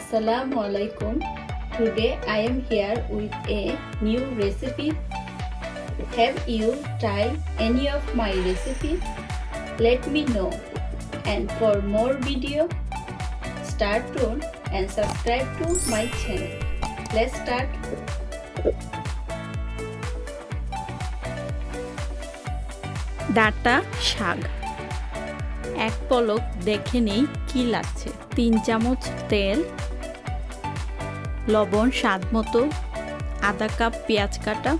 Assalamualaikum. Today I am here with a new recipe. Have you tried any of my recipes? Let me know. And for more video, stay tuned and subscribe to my channel. Let's start. Data শাক এক পলক দেখে নেই কি লাগছে। 3 চামচ তেল, লবণ স্বাদ মতো, আধা কাপ পেঁয়াজ কাটা,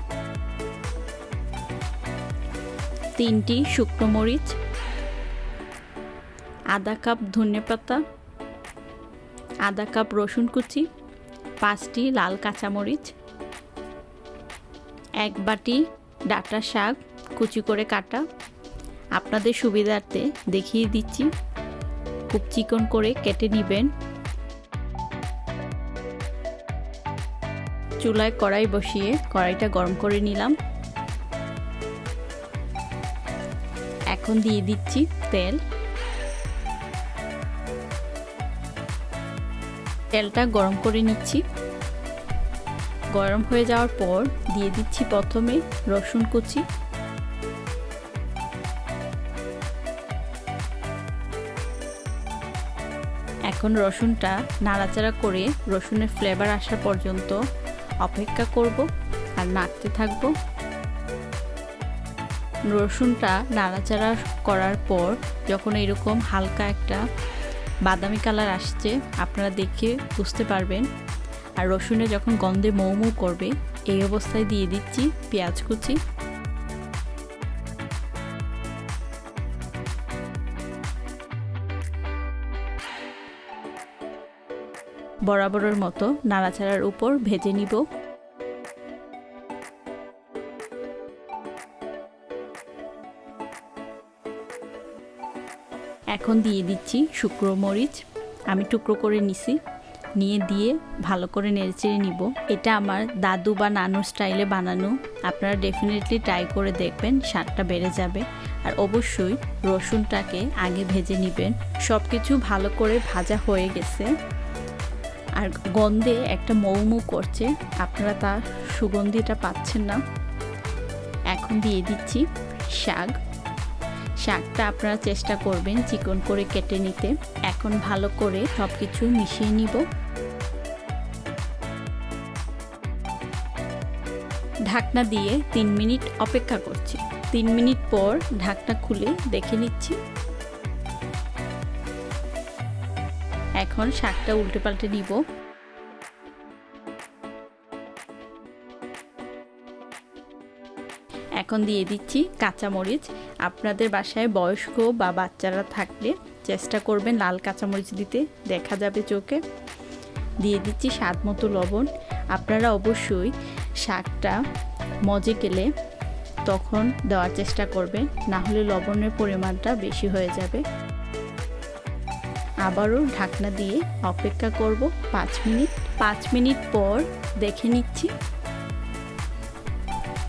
3টি শুকনো মরিচ, আধা কাপ ধনেপাতা, আধা কাপ রসুন কুচি, 5টি লাল কাঁচামরিচ, 1 বাটি ডাটা শাক কুচি করে কাটা। আপনাদের সুবিধার্থে দেখিয়ে দিচ্ছি, খুব চিকন করে কেটে নেবেন। চুলায় কড়াই বসিয়ে কড়াইটা গরম করে নিলাম। এখন দিয়ে দিচ্ছি তেল। তেলটা গরম করে নিচ্ছি। গরম হয়ে যাওয়ার পর দিয়ে দিচ্ছি প্রথমে রসুন কুচি, এখন রসুনটা নাড়াচাড়া করে রসুনের ফ্লেভার আসা পর্যন্ত অপেক্ষা করব আর নাড়তে থাকব। রসুনটা নাড়াচাড়া করার পর যখন এরকম হালকা একটা বাদামি কালার আসছে আপনারা দেখে বুঝতে পারবেন। আর রসুনে যখন গন্ধে মৌ মৌ করবে এই অবস্থায় দিয়ে দিচ্ছি পেঁয়াজ কুচি। বরাবরের মতো নাড়াচাড়ার উপর ভেজে নিব। এখন দিয়ে দিচ্ছি শুকনো মরিচ, আমি টুকরো করে নিছি, নিয়ে দিয়ে ভালো করে নেড়েচেড়ে নিব। এটা আমার দাদু বা নানুর স্টাইলে বানানো, আপনারা ডেফিনেটলি ট্রাই করে দেখবেন, স্বাদটা বেড়ে যাবে। আর অবশ্যই রসুনটাকে আগে ভেজে নেবেন। সব কিছু ভালো করে ভাজা হয়ে গেছে আর গন্ধে একটা মৌ মৌ করছে, আপনারা তার সুগন্ধিটা পাচ্ছেন না। এখন দিয়ে দিচ্ছি শাক। শাকটা আপনারা চেষ্টা করবেন চিকন করে কেটে নিতে। এখন ভালো করে সব কিছু মিশিয়ে নিব। ঢাকনা দিয়ে 3 মিনিট অপেক্ষা করছি। 3 মিনিট পর ঢাকনা খুলে দেখে নিচ্ছি। এখন শাকটা উল্টে পাল্টে নিব। এখন দিয়ে দিচ্ছি কাঁচামরিচ। আপনাদের বাসায় বয়স্ক বা বাচ্চারা থাকলে চেষ্টা করবেন লাল কাঁচামরিচ দিতে, দেখা যাবে চোখে। দিয়ে দিচ্ছি স্বাদ মতো লবণ। আপনারা অবশ্যই শাকটা মজে গেলে তখন দেওয়ার চেষ্টা করবেন, না হলে লবণের পরিমাণটা বেশি হয়ে যাবে। আবারও ঢাকনা দিয়ে অপেক্ষা করব 5 মিনিট। 5 মিনিট পর দেখে নিচ্ছি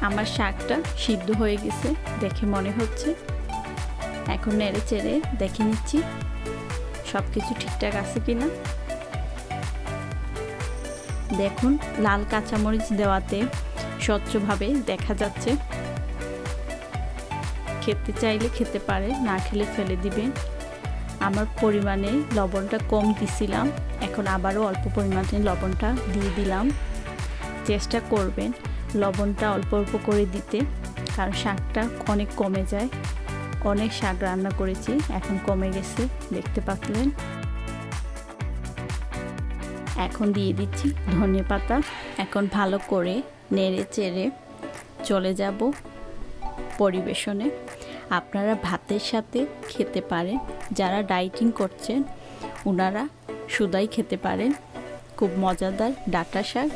আমার শাকটা সিদ্ধ হয়ে গেছে দেখে মনে হচ্ছে। এখন নেড়ে চেড়ে দেখে নিচ্ছি সব কিছু ঠিকঠাক আছে কিনা। দেখুন লাল কাঁচামরিচ দেওয়াতে স্বচ্ছভাবে দেখা যাচ্ছে। খেতে চাইলে খেতে পারে, না খেলে ফেলে দিবেন। আমার পরিমাণে লবণটা কম দিছিলাম, এখন আবারও অল্প পরিমাণে লবণটা দিয়ে দিলাম। চেষ্টা করবেন লবণটা অল্প অল্প করে দিতে, কারণ শাকটা অনেক কমে যায়। অনেক শাক রান্না করেছি, এখন কমে গেছে, দেখতে পাচ্ছেন। এখন দিয়ে দিচ্ছি ধনেপাতা। এখন ভালো করে নেড়ে চেড়ে চলে যাব পরিবেশনে। আপনারা ভাতের সাথে খেতে পারেন, যারা ডায়েটিং করছেন ওনারা শুধাই খেতে পারেন। খুব মজাদার ডাটা শাক।